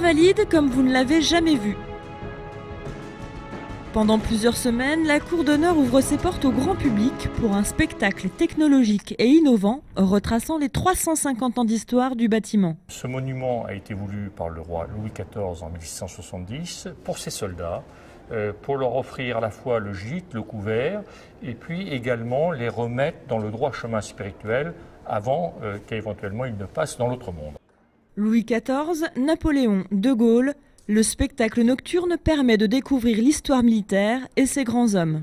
Invalides comme vous ne l'avez jamais vu. Pendant plusieurs semaines, la Cour d'honneur ouvre ses portes au grand public pour un spectacle technologique et innovant retraçant les 350 ans d'histoire du bâtiment. Ce monument a été voulu par le roi Louis XIV en 1670 pour ses soldats, pour leur offrir à la fois le gîte, le couvert, et puis également les remettre dans le droit chemin spirituel avant qu'éventuellement ils ne passent dans l'autre monde. Louis XIV, Napoléon, De Gaulle, le spectacle nocturne permet de découvrir l'histoire militaire et ses grands hommes.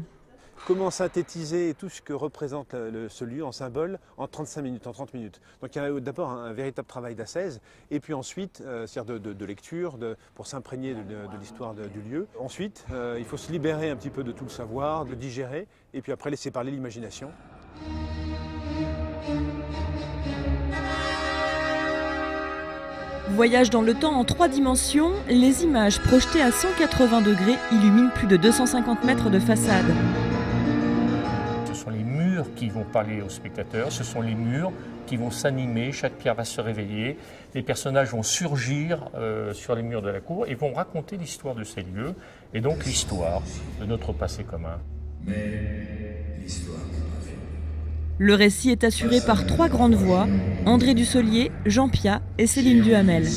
Comment synthétiser tout ce que représente ce lieu en symbole en 35 minutes, en 30 minutes. Donc il y a d'abord un véritable travail d'assèse et puis ensuite de lecture pour s'imprégner de l'histoire du lieu. Ensuite, il faut se libérer un petit peu de tout le savoir, de le digérer et puis après laisser parler l'imagination. Voyage dans le temps en 3 dimensions, les images projetées à 180 degrés illuminent plus de 250 mètres de façade. Ce sont les murs qui vont parler aux spectateurs, ce sont les murs qui vont s'animer, chaque pierre va se réveiller, les personnages vont surgir sur les murs de la cour et vont raconter l'histoire de ces lieux et donc l'histoire de notre passé commun. Mais l'histoire n'est pas finie. Le récit est assuré par 3 grandes voix, André Dussolier, Jean Piat et Céline Duhamel.